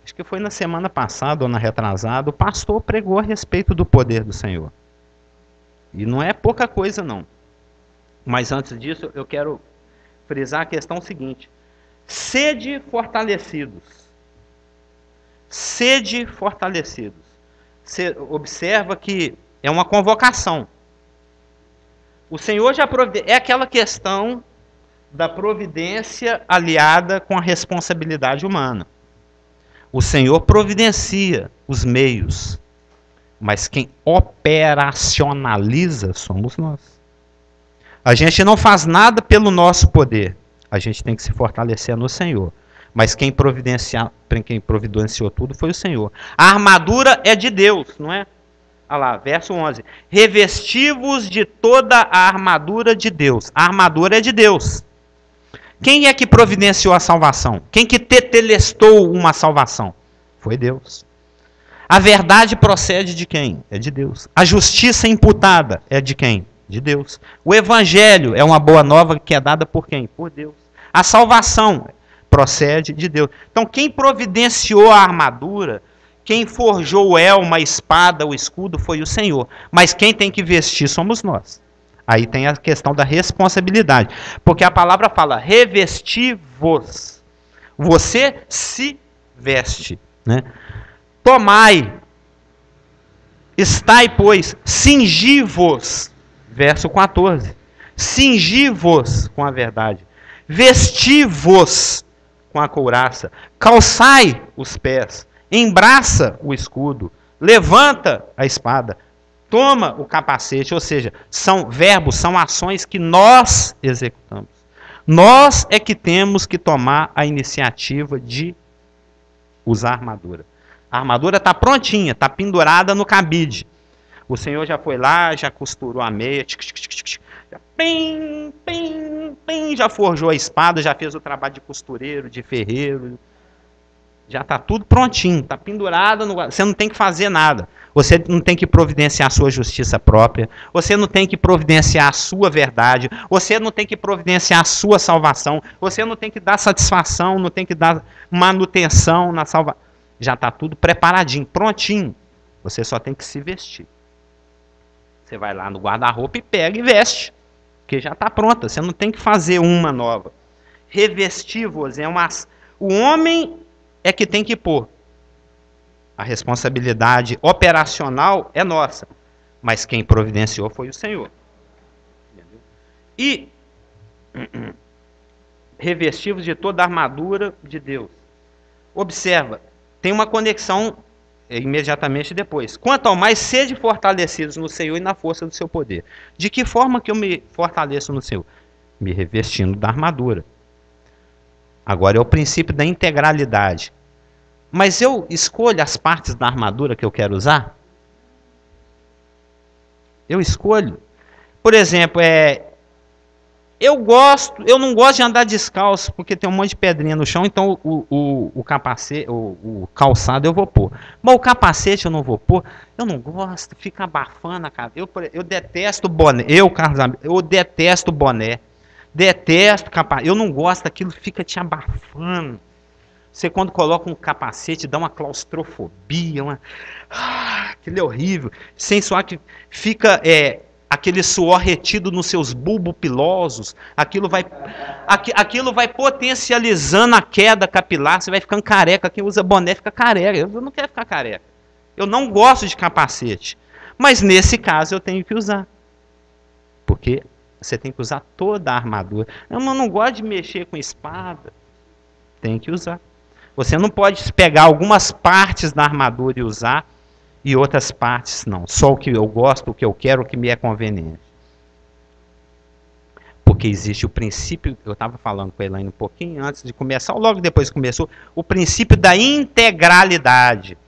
acho que foi na semana passada ou na retrasada, o pastor pregou a respeito do poder do Senhor. E não é pouca coisa, não. Mas antes disso, eu quero frisar a questão seguinte. Sede fortalecidos. Sede fortalecidos. Você observa que é uma convocação. O Senhor já é aquela questão da providência aliada com a responsabilidade humana. O Senhor providencia os meios, mas quem operacionaliza somos nós. A gente não faz nada pelo nosso poder, a gente tem que se fortalecer no Senhor. Mas quem providenciou tudo foi o Senhor. A armadura é de Deus, não é? Olha lá, verso 11. Revesti-vos de toda a armadura de Deus. A armadura é de Deus. Quem é que providenciou a salvação? Quem que tetelestou uma salvação? Foi Deus. A verdade procede de quem? É de Deus. A justiça imputada é de quem? De Deus. O evangelho é uma boa nova que é dada por quem? Por Deus. A salvação procede de Deus. Então, quem providenciou a armadura, quem forjou o elmo, a espada, o escudo, foi o Senhor. Mas quem tem que vestir somos nós. Aí tem a questão da responsabilidade. Porque a palavra fala, revesti-vos. Você se veste. Né? Tomai, estai, pois, cingi-vos. Verso 14. Cingi-vos com a verdade. Vesti-vos com a couraça. Calçai os pés. Embraça o escudo, levanta a espada, toma o capacete, ou seja, são verbos, são ações que nós executamos. Nós é que temos que tomar a iniciativa de usar a armadura. A armadura está prontinha, está pendurada no cabide. O Senhor já foi lá, já costurou a meia, já, pim, pim, pim, já forjou a espada, já fez o trabalho de costureiro, de ferreiro. Já está tudo prontinho, está pendurado. Você não tem que fazer nada. Você não tem que providenciar a sua justiça própria. Você não tem que providenciar a sua verdade. Você não tem que providenciar a sua salvação. Você não tem que dar satisfação, não tem que dar manutenção na salvação. Já está tudo preparadinho, prontinho. Você só tem que se vestir. Você vai lá no guarda-roupa e pega e veste. Porque já está pronta. Você não tem que fazer uma nova. Revesti-vos é uma... O homem é que tem que pôr. A responsabilidade operacional é nossa. Mas quem providenciou foi o Senhor. Entendeu? E revesti-vos de toda a armadura de Deus. Observa, tem uma conexão imediatamente depois. Quanto ao mais, sede fortalecidos no Senhor e na força do seu poder. De que forma que eu me fortaleço no Senhor? Me revestindo da armadura. Agora é o princípio da integralidade. Mas eu escolho as partes da armadura que eu quero usar? Eu escolho. Por exemplo, eu não gosto de andar descalço, porque tem um monte de pedrinha no chão, então o capacete, o calçado eu vou pôr. Mas o capacete eu não vou pôr, eu não gosto, fica abafando a cara. Eu detesto boné, Carlos, eu detesto boné, detesto capacete, eu não gosto daquilo, fica te abafando. Você quando coloca um capacete, dá uma claustrofobia, aquilo é horrível, sem suar que fica... aquele suor retido nos seus bulbos pilosos, aquilo vai potencializando a queda capilar, você vai ficando careca, quem usa boné fica careca, eu não quero ficar careca, eu não gosto de capacete, mas nesse caso eu tenho que usar, porque você tem que usar toda a armadura. Eu não gosto de mexer com espada, tem que usar. Você não pode pegar algumas partes da armadura e usar, e outras partes não. Só o que eu gosto, o que eu quero, o que me é conveniente. Porque existe o princípio, eu estava falando com a Elaine um pouquinho antes de começar, ou logo depois que começou, o princípio da integralidade.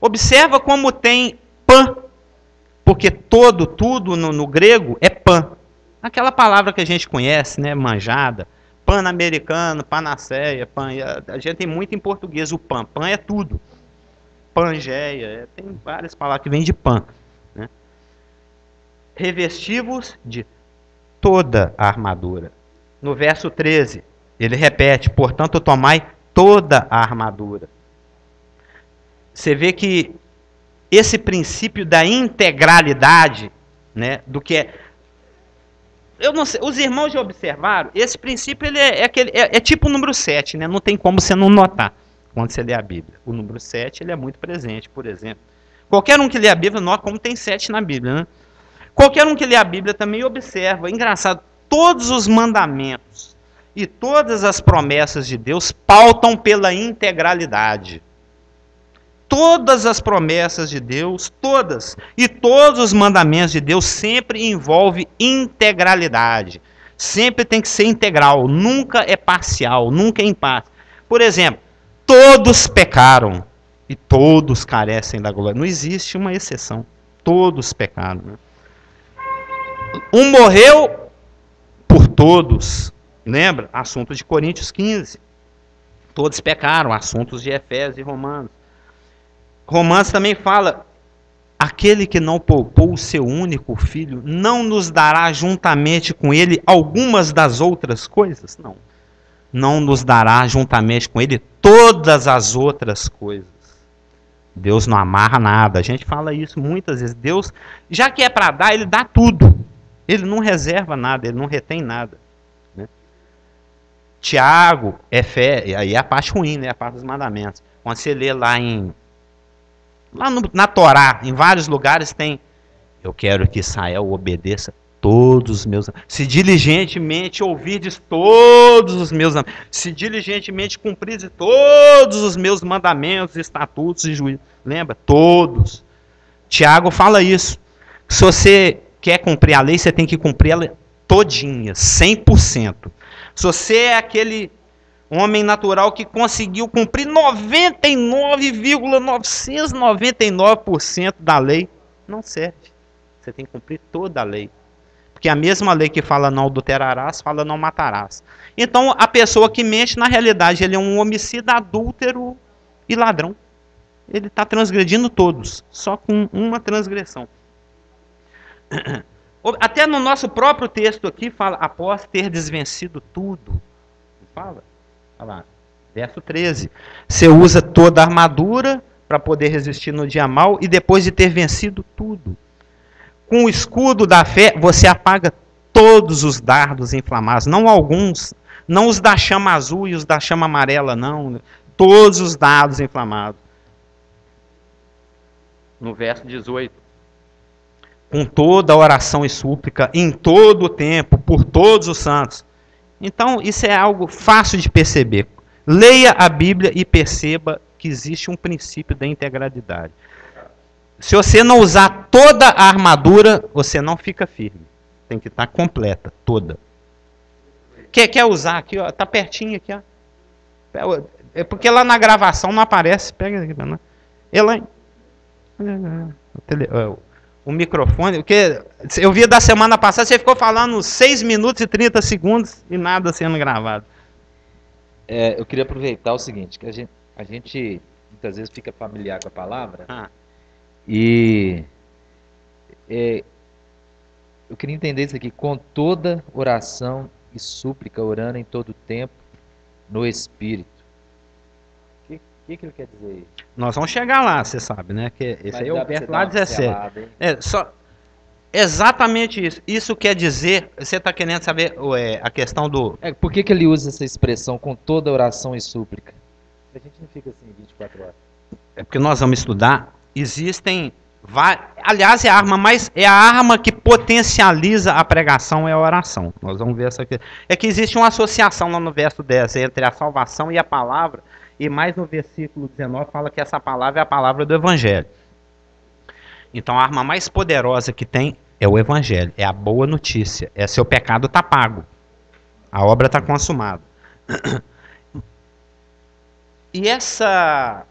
Observa como tem pan, porque tudo no grego é pan. Aquela palavra que a gente conhece, né, manjada, pan-americano, panaceia, pan, a gente tem muito em português o pan. Pan é tudo. Pangeia, tem várias palavras que vêm de pan. Né? Revestivos de toda a armadura. No verso 13, ele repete, portanto, tomai toda a armadura. Você vê que esse princípio da integralidade, né, do que é... Eu não sei, os irmãos já observaram, esse princípio ele é tipo o número 7, né? Não tem como você não notar quando você lê a Bíblia. O número 7 ele é muito presente, por exemplo. Qualquer um que lê a Bíblia nota como tem 7 na Bíblia. Né? Qualquer um que lê a Bíblia também observa. Engraçado, todos os mandamentos e todas as promessas de Deus pautam pela integralidade. Todas as promessas de Deus, todas, e todos os mandamentos de Deus sempre envolvem integralidade. Sempre tem que ser integral, nunca é parcial, nunca é em parte. Por exemplo, todos pecaram e todos carecem da glória. Não existe uma exceção. Todos pecaram. Né? Um morreu por todos. Lembra? Assunto de Coríntios 15. Todos pecaram. Assuntos de Efésios e Romanos. Romanos também fala, aquele que não poupou o seu único filho, não nos dará juntamente com ele algumas das outras coisas? Não. Não nos dará juntamente com ele todas as outras coisas. Deus não amarra nada. A gente fala isso muitas vezes. Deus, já que é para dar, ele dá tudo. Ele não reserva nada, ele não retém nada. Né? Tiago é fé, aí é a parte ruim, né? A parte dos mandamentos. Quando você lê lá na Torá, em vários lugares tem, eu quero que Israel obedeça todos os meus, se diligentemente ouvides todos os meus, se diligentemente cumprides todos os meus mandamentos, estatutos e juízos. Lembra? Todos. Tiago fala isso. Se você quer cumprir a lei, você tem que cumprir ela todinha, 100%. Se você é aquele homem natural que conseguiu cumprir 99,999% da lei, não serve. Você tem que cumprir toda a lei. Porque a mesma lei que fala não adulterarás, fala não matarás. Então, a pessoa que mente, na realidade, ele é um homicida, adúltero e ladrão. Ele está transgredindo todos, só com uma transgressão. Até no nosso próprio texto aqui, fala, após ter desvencido tudo. Não fala? Olha lá, verso 13. Você usa toda a armadura para poder resistir no dia mau e depois de ter vencido tudo. Com o escudo da fé, você apaga todos os dardos inflamados, não alguns, não os da chama azul e os da chama amarela, não. Todos os dardos inflamados. No verso 18. Com toda a oração e súplica, em todo o tempo, por todos os santos. Então, isso é algo fácil de perceber. Leia a Bíblia e perceba que existe um princípio da integralidade. Se você não usar toda a armadura, você não fica firme. Tem que estar completa, toda. Quer usar aqui, ó, tá pertinho aqui, ó. É porque lá na gravação não aparece. Pega aqui, né? Ela o microfone, porque eu vi da semana passada, você ficou falando 6 minutos e 30 segundos e nada sendo gravado. Eu queria aproveitar o seguinte, que a gente muitas vezes fica familiar com a palavra, e eu queria entender isso aqui, com toda oração e súplica, orando em todo tempo, no Espírito. O que ele quer dizer aí? Nós vamos chegar lá, você sabe, né? Que esse aí é o verso lá 17. Exatamente isso. Isso quer dizer, você está querendo saber a questão do... Por que ele usa essa expressão, com toda oração e súplica? A gente não fica assim 24 horas. É porque nós vamos estudar, existem... Aliás, é a arma que potencializa a pregação, é a oração. Nós vamos ver essa aqui. É que existe uma associação lá no verso 10 entre a salvação e a palavra, e mais no versículo 19 fala que essa palavra é a palavra do Evangelho. Então a arma mais poderosa que tem é o Evangelho, é a boa notícia, é seu pecado está pago, a obra está consumada. E essa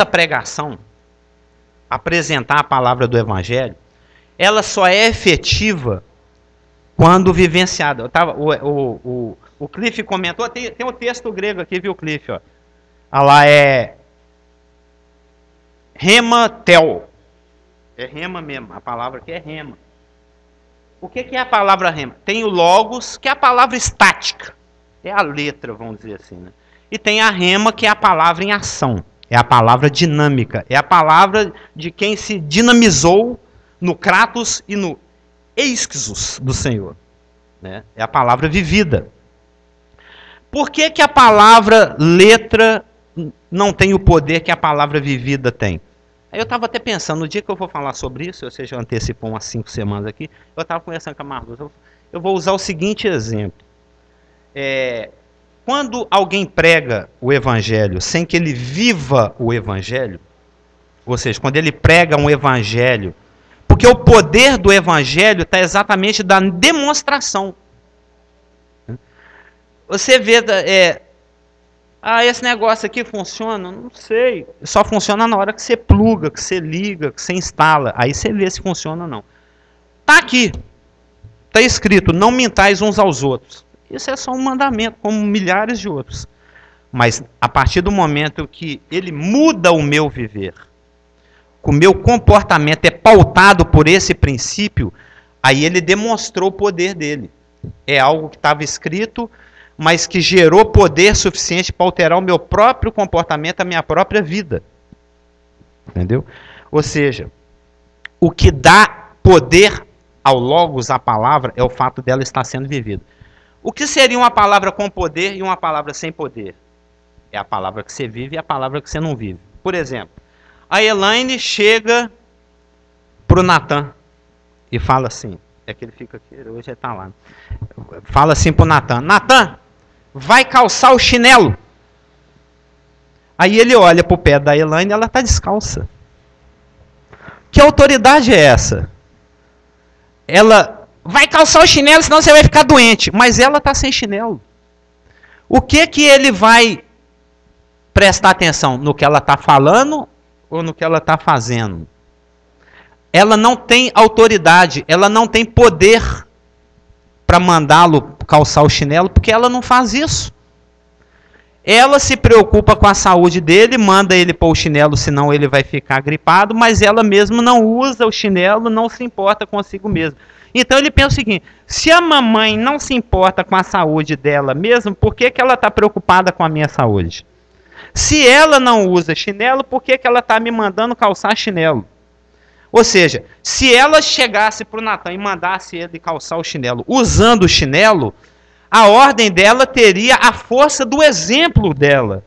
pregação, apresentar a palavra do Evangelho, ela só é efetiva quando vivenciada. O Cliff comentou, tem um texto grego aqui, viu, Cliff? Ó. Lá é rema tel. É rema mesmo, a palavra aqui é rema. O que é a palavra rema? Tem o logos, que é a palavra estática. É a letra, vamos dizer assim. Né? E tem a rema, que é a palavra em ação. É a palavra dinâmica. É a palavra de quem se dinamizou no kratos e no eixos do Senhor. Né? É a palavra vivida. Por que a palavra letra não tem o poder que a palavra vivida tem? Aí eu estava até pensando, no dia que eu vou falar sobre isso, ou seja, eu antecipou umas 5 semanas aqui, eu estava conversando com a Marluza, eu vou usar o seguinte exemplo. Quando alguém prega o Evangelho sem que ele viva o Evangelho, ou seja, quando ele prega um Evangelho, porque o poder do Evangelho está exatamente da demonstração. Você vê, esse negócio aqui funciona? Não sei. Só funciona na hora que você pluga, que você liga, que você instala. Aí você vê se funciona ou não. Está aqui. Está escrito, não mintais uns aos outros. Isso é só um mandamento, como milhares de outros. Mas a partir do momento que ele muda o meu viver, que o meu comportamento é pautado por esse princípio, aí ele demonstrou o poder dele. É algo que estava escrito, mas que gerou poder suficiente para alterar o meu próprio comportamento, a minha própria vida. Entendeu? Ou seja, o que dá poder ao logos, à palavra, é o fato dela estar sendo vivida. O que seria uma palavra com poder e uma palavra sem poder? É a palavra que você vive e a palavra que você não vive. Por exemplo, a Elaine chega para o Natan e fala assim, é que ele fica aqui, hoje ele está lá. Fala assim para o Natan, Natan, vai calçar o chinelo. Aí ele olha para o pé da Elaine e ela está descalça. Que autoridade é essa? Ela vai calçar o chinelo, senão você vai ficar doente. Mas ela está sem chinelo. O que ele vai prestar atenção? No que ela está falando ou no que ela está fazendo? Ela não tem autoridade, ela não tem poder para mandá-lo calçar o chinelo, porque ela não faz isso. Ela se preocupa com a saúde dele, manda ele pôr o chinelo, senão ele vai ficar gripado, mas ela mesma não usa o chinelo, não se importa consigo mesma. Então ele pensa o seguinte, se a mamãe não se importa com a saúde dela mesmo, por que ela está preocupada com a minha saúde? Se ela não usa chinelo, por que ela está me mandando calçar chinelo? Ou seja, se ela chegasse para o Natan e mandasse ele calçar o chinelo usando o chinelo, a ordem dela teria a força do exemplo dela.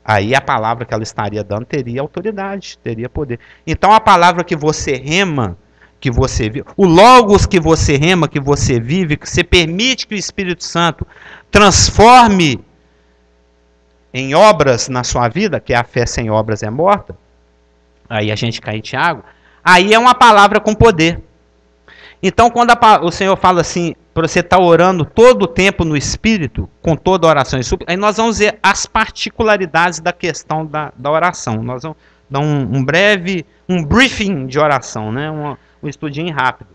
Aí a palavra que ela estaria dando teria autoridade, teria poder. Então a palavra que você rema, que você vive, o logos que você rema, que você vive, que você permite que o Espírito Santo transforme em obras na sua vida, que a fé sem obras é morta, aí a gente cai em Tiago, aí é uma palavra com poder. Então quando o Senhor fala assim, para você estar orando todo o tempo no Espírito, com toda oração e súplica, aí nós vamos ver as particularidades da questão da oração. Nós dar um briefing de oração, né? Um estudinho rápido.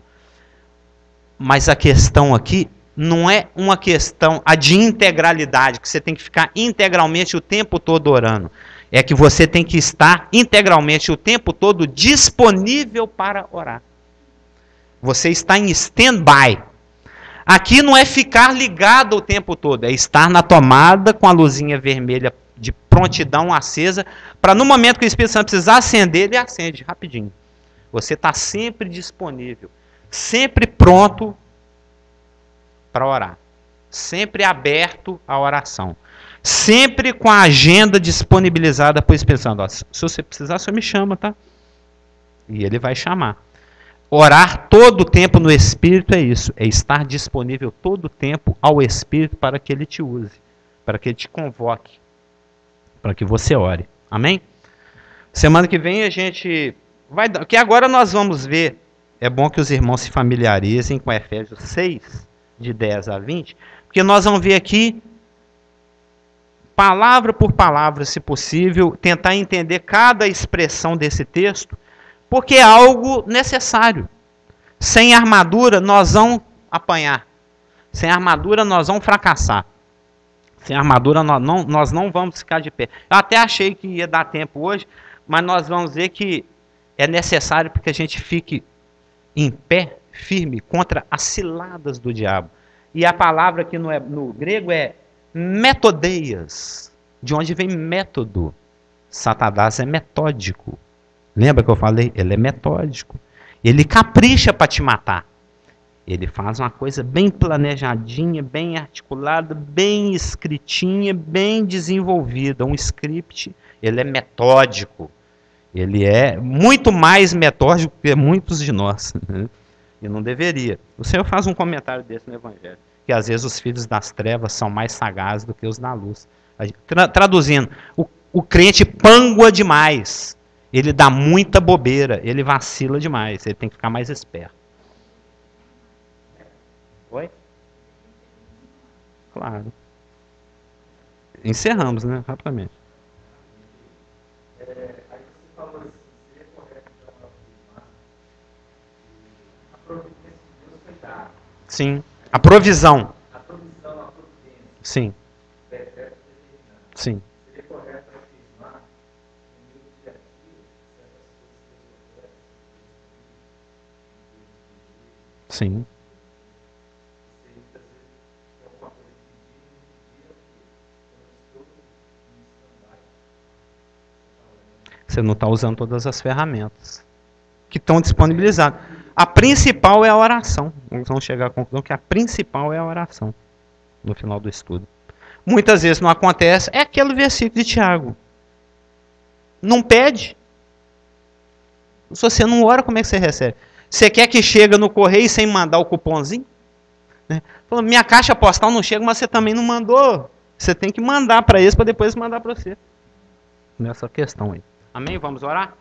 Mas a questão aqui não é uma questão de integralidade, que você tem que ficar integralmente o tempo todo orando. É que você tem que estar integralmente o tempo todo disponível para orar. Você está em stand-by. Aqui não é ficar ligado o tempo todo, é estar na tomada com a luzinha vermelha de prontidão acesa, para no momento que o Espírito Santo precisar acender, ele acende rapidinho. Você está sempre disponível, sempre pronto para orar, sempre aberto à oração, sempre com a agenda disponibilizada para o Espírito Santo. Se você precisar, você me chama, tá? E ele vai chamar. Orar todo o tempo no Espírito é isso, é estar disponível todo o tempo ao Espírito para que ele te use, para que ele te convoque, para que você ore. Amém? Semana que vem a gente vai dar, que agora nós vamos ver, é bom que os irmãos se familiarizem com Efésios 6, de 10 a 20, porque nós vamos ver aqui, palavra por palavra, se possível, tentar entender cada expressão desse texto, porque é algo necessário. Sem armadura, nós vamos apanhar. Sem armadura, nós vamos fracassar. Sem armadura, nós não vamos ficar de pé. Eu até achei que ia dar tempo hoje, mas nós vamos ver que é necessário porque a gente fique em pé, firme, contra as ciladas do diabo. E a palavra aqui no grego é metodeias, de onde vem método. Satanás é metódico. Lembra que eu falei? Ele é metódico. Ele capricha para te matar. Ele faz uma coisa bem planejadinha, bem articulada, bem escritinha, bem desenvolvida. Um script, ele é metódico. Ele é muito mais metódico que muitos de nós. E não deveria. O Senhor faz um comentário desse no Evangelho. Que às vezes os filhos das trevas são mais sagazes do que os da luz. Traduzindo, o crente pangua demais. Ele dá muita bobeira, ele vacila demais, ele tem que ficar mais esperto. Oi? Claro. Encerramos, né? Rapidamente. Aí você falou assim, seria correto então afirmar que a providência de Deus foi dada. Sim. A provisão. A provisão, a providência. Sim. Decreto determinado. Sim. Seria correto afirmar que no meu dia a dia, certas coisas que acontecem, Sim. você muitas vezes tem alguma coisa que pedir, eu não estou em stand-by. Você não está usando todas as ferramentas que estão disponibilizadas. A principal é a oração. Nós vamos chegar à conclusão que a principal é a oração no final do estudo. Muitas vezes não acontece, é aquele versículo de Tiago. Não pede. Se você não ora, como é que você recebe? Você quer que chegue no correio sem mandar o cupomzinho? Né? Falou, minha caixa postal não chega, mas você também não mandou. Você tem que mandar para eles para depois mandar para você. Nessa questão aí. Amém? Vamos orar?